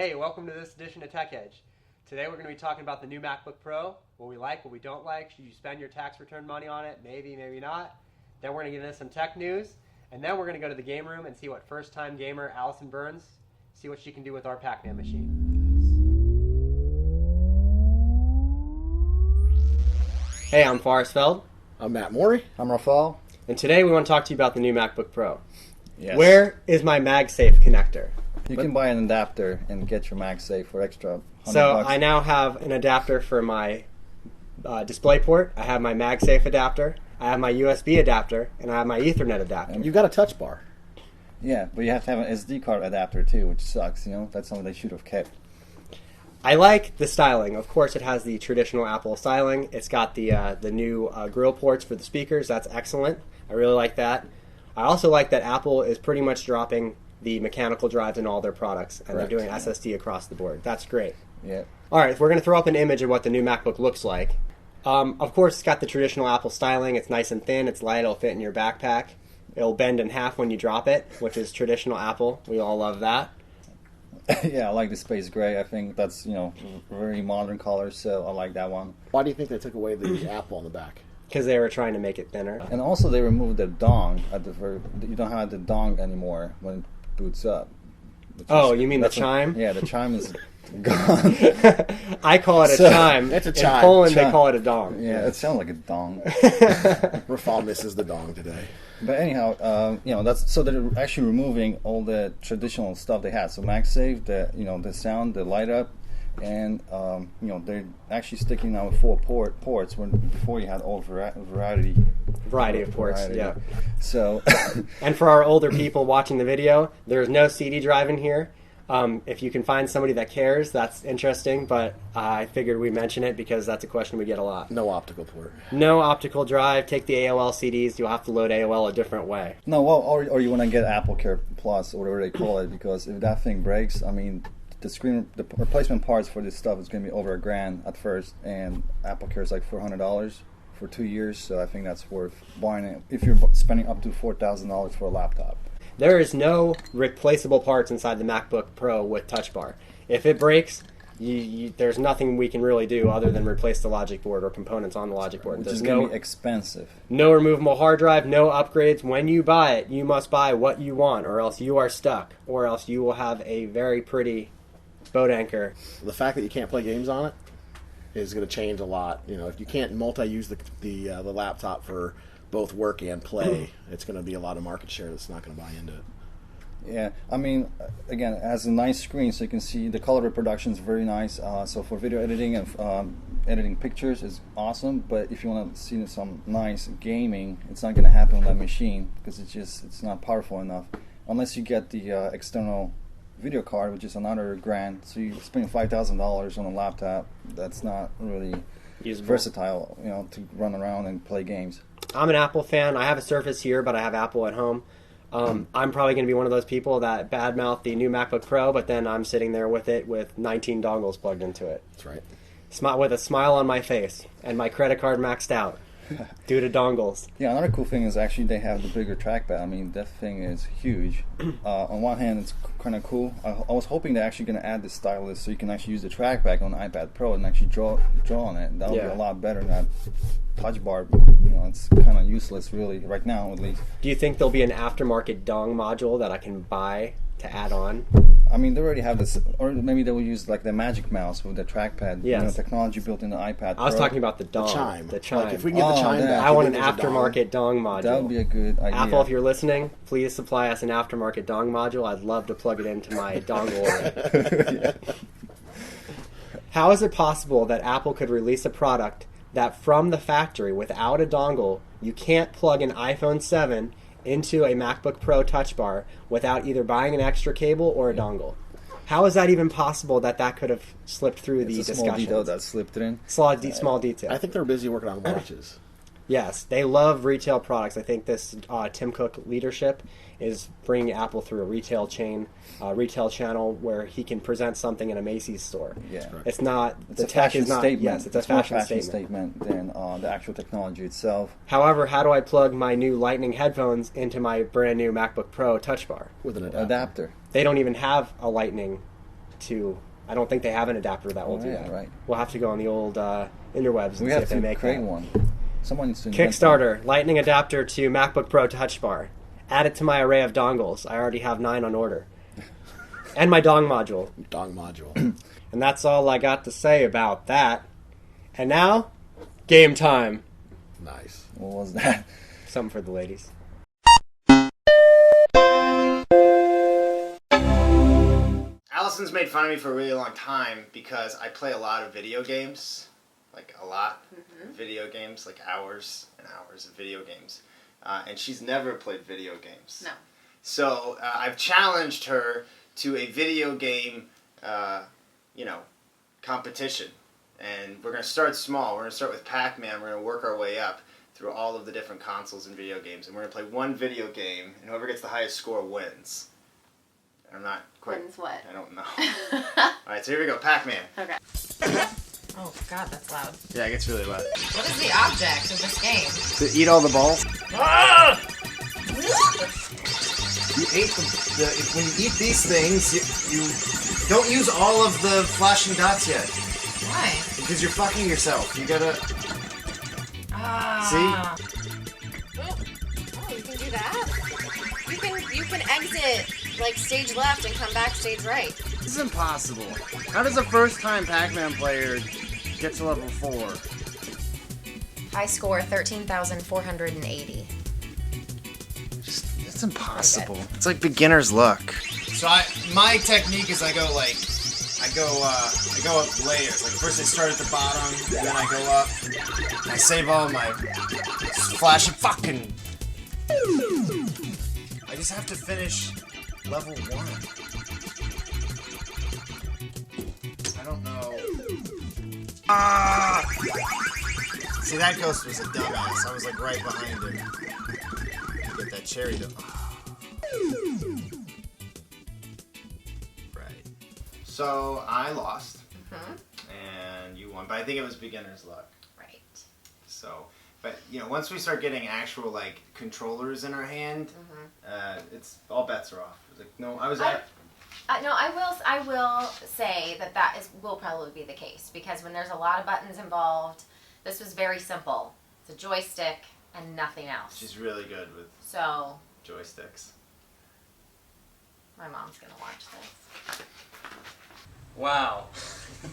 Hey, welcome to this edition of Tech Edge. Today we're going to be talking about the new MacBook Pro, what we like, what we don't like. Should you spend your tax return money on it? Maybe, maybe not. Then we're going to get into some tech news, and then we're going to go to the game room and see what first-time gamer Alison Burns, see what she can do with our Pacman machine. Hey, I'm Forrest Feld. I'm Matt Morey. I'm Rafael. And today we want to talk to you about the new MacBook Pro. Yes. Where is my MagSafe connector? You can buy an adapter and get your MagSafe for extra $100. So I now have an adapter for my display port. I have my MagSafe adapter. I have my USB adapter, and I have my Ethernet adapter. And you've got a touch bar. Yeah, but you have to have an SD card adapter too, which sucks. You know, that's something they should have kept. I like the styling. Of course, it has the traditional Apple styling. It's got the new grill ports for the speakers. That's excellent. I really like that. I also like that Apple is pretty much dropping the mechanical drives in all their products, and Correct. they're doing SSD across the board. That's great. Yeah. All right, we're going to throw up an image of what the new MacBook looks like. Of course, it's got the traditional Apple styling. It's nice and thin. It's light. It'll fit in your backpack. It'll bend in half when you drop it, which is traditional Apple. We all love that. Yeah, I like the space gray. I think that's, very modern color, so I like that one. Why do you think they took away the Apple on the back? Because they were trying to make it thinner. And also they removed the dong at the you don't have the dong anymore when it boots up. Oh, you mean the chime? Yeah, the chime is gone. I call it a chime. It's a chime. In Poland, they Chime. call it a dong. Yeah, it sounds like a dong. Rafal misses the dong today. But anyhow, that's so they're actually removing all the traditional stuff they had. So MagSafe, the sound, the light up, and they're actually sticking now with 4 ports when before you had all variety of ports. Yeah. So, and for our older people watching the video, there's no CD drive in here. If you can find somebody that cares, that's interesting, but I figured we'd mention it because that's a question we get a lot. No optical port. No optical drive. Take the AOL CDs. You'll have to load AOL a different way. no, well, or you want to get Apple Care Plus or whatever they call it, because if that thing breaks, I mean, the replacement parts for this stuff is going to be over $1,000 at first, and Apple Care is like $400 for 2 years. So I think that's worth buying it if you're spending up to $4,000 for a laptop. There is no replaceable parts inside the MacBook Pro with Touch Bar. If it breaks, there's nothing we can really do other than replace the logic board or components on the logic board. Which There's is going to be expensive. No removable hard drive, no upgrades. When you buy it, you must buy what you want, or else you are stuck, or else you will have a very pretty boat anchor. The fact that you can't play games on it is going to change a lot. If you can't multi-use the laptop for both work and play, it's going to be a lot of market share that's not going to buy into it. Yeah, I mean, again, it has a nice screen, so you can see the color reproduction is very nice. So for video editing and editing pictures is awesome. But if you want to see some nice gaming, it's not going to happen on that machine because it's not powerful enough. Unless you get the external video card, which is another $1,000. So you're spending $5,000 on a laptop. That's not really Usable. versatile, to run around and play games. I'm an Apple fan. I have a Surface here, but I have Apple at home. I'm probably going to be one of those people that badmouth the new MacBook Pro, but then I'm sitting there with it with 19 dongles plugged into it. That's right. With a smile on my face and my credit card maxed out due to dongles. Yeah, another cool thing is actually they have the bigger trackpad. I mean, that thing is huge. On one hand, it's kind of cool. I was hoping they're actually going to add the stylus so you can actually use the trackpad on the iPad Pro and actually draw on it. That would be a lot better than that touch bar. It's kind of useless, really, right now at least. Do you think there'll be an aftermarket dong module that I can buy to add on? I mean, they already have this, or maybe they will use like the Magic Mouse with the trackpad. Yes. Technology built in the iPad Pro. I was talking about the dong. The chime. The chime. Like if we can get the chime back, I want an you think there's a dong? aftermarket dong module. That would be a good idea. Apple, if you're listening, please supply us an aftermarket dong module. I'd love to plug it into my dongle. How is it possible that Apple could release a product that from the factory, without a dongle, you can't plug an iPhone 7 into a MacBook Pro Touch Bar without either buying an extra cable or a dongle? How is that even possible that could have slipped through the It's a discussions? small detail that slipped in. Small detail. I think they're busy working on watches. Yes, they love retail products. I think this Tim Cook leadership is bringing Apple through a retail chain, retail channel where he can present something in a Macy's store. Yeah, it's not it's the a tech fashion is not. statement. Yes, it's a more fashion statement than the actual technology itself. However, how do I plug my new Lightning headphones into my brand new MacBook Pro Touch Bar With an Adapter. They don't even have a Lightning to. I don't think they have an adapter that will do that. Right. We'll have to go on the old interwebs and We see have if they to make create that. one. Someone needs to invent Kickstarter, Lightning adapter to MacBook Pro Touch Bar. Add it to my array of dongles. I already have 9 on order. And my dong module. Dong module. And that's all I got to say about that. And now, game time. Nice. What was that? Something for the ladies. Alison's made fun of me for a really long time because I play a lot of video games. Like, a lot. Video games, like hours and hours of video games. And she's never played video games. No. So, I've challenged her to a video game, competition. And we're going to start small. We're going to start with Pacman. We're going to work our way up through all of the different consoles and video games. And we're going to play one video game, and whoever gets the highest score wins. I'm not quite... Wins what? I don't know. Alright, so here we go. Pacman. Okay. Oh, God, that's loud. Yeah, it gets really loud. What is the object of this game? To eat all the balls? Ah! You ate when you eat these things, you don't use all of the flashing dots yet. Why? Because you're fucking yourself. You gotta... Ah. Oh, you can do that? You can exit, like, stage left and come back stage right. This is impossible. How does a first-time Pac-Man player get to level 4? I score 13,480. It's impossible. It's like beginner's luck. So my technique is I go up layers. Like first I start at the bottom, then I go up, and I save all my flashing fucking. I just have to finish level 1. I don't know. See, that ghost was a dumbass. I was like right behind him. Get that cherry to... Right. So, I lost. And you won. But I think it was beginner's luck. Right. So, but, once we start getting actual, like, controllers in our hand, it's... all bets are off. Like, no, I was at... No, I will say that will probably be the case. Because when there's a lot of buttons involved, this was very simple. It's a joystick and nothing else. She's really good with So, joysticks. my mom's going to watch this. Wow.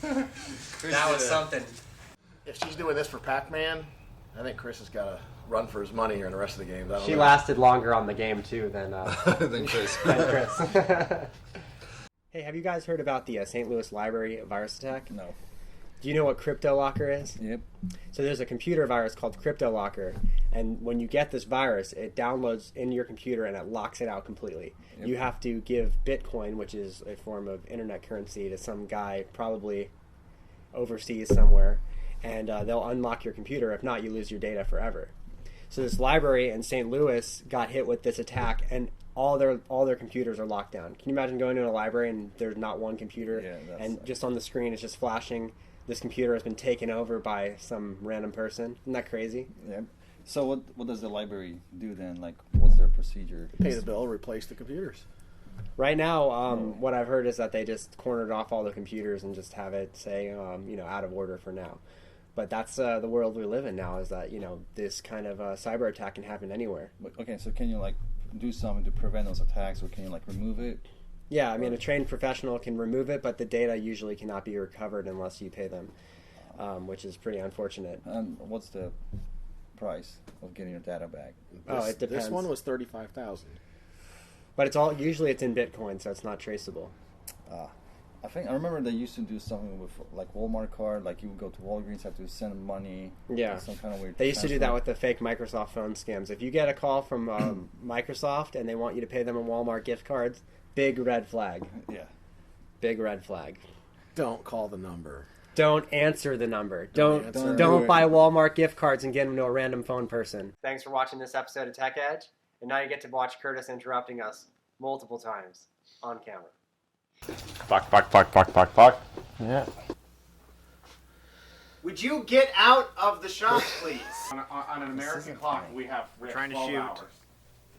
That was something. If she's doing this for Pac-Man, I think Chris has got to run for his money here in the rest of the games. She lasted longer on the game, too, than Chris. Chris. Hey, have you guys heard about the St. Louis Library virus attack? No. Do you know what Cryptolocker is? Yep. So there's a computer virus called Cryptolocker, and when you get this virus, it downloads into your computer and it locks it out completely. Yep. You have to give Bitcoin, which is a form of internet currency, to some guy probably overseas somewhere, and they'll unlock your computer. If not, you lose your data forever. So this library in St. Louis got hit with this attack, and all their computers are locked down. Can you imagine going to a library and there's not one computer, and just on the screen it's just flashing, this computer has been taken over by some random person? Isn't that crazy? Yeah. So what does the library do then? Like, what's their procedure? Pay the bill, replace the computers. Right now, what I've heard is that they just cornered off all the computers and just have it say, out of order for now. But that's the world we live in now, is that, this kind of cyber attack can happen anywhere. Okay, so can you, like, do something to prevent those attacks, or can you, like, remove it? Yeah, I mean, a trained professional can remove it, but the data usually cannot be recovered unless you pay them, which is pretty unfortunate. And what's the price of getting your data back? It depends. This one was $35,000. But it's usually in Bitcoin, so it's not traceable. I remember they used to do something with, like, Walmart card, like you would go to Walgreens, have to send money. Yeah. Some kind of weird They used to do transfer. that with the fake Microsoft phone scams. If you get a call from Microsoft and they want you to pay them in Walmart gift cards, big red flag. Yeah. Big red flag. Don't call the number. Don't answer the number. Don't do it. buy Walmart gift cards and get them to a random phone person. Thanks for watching this episode of Tech Edge. And now you get to watch Curtis interrupting us multiple times on camera. Fuck. Yeah. Would you get out of the shop, please? On an American clock, we have trying to 12 shoot. hours.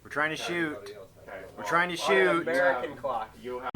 We're trying to shoot. Okay, We're trying to well, shoot. American clock. You have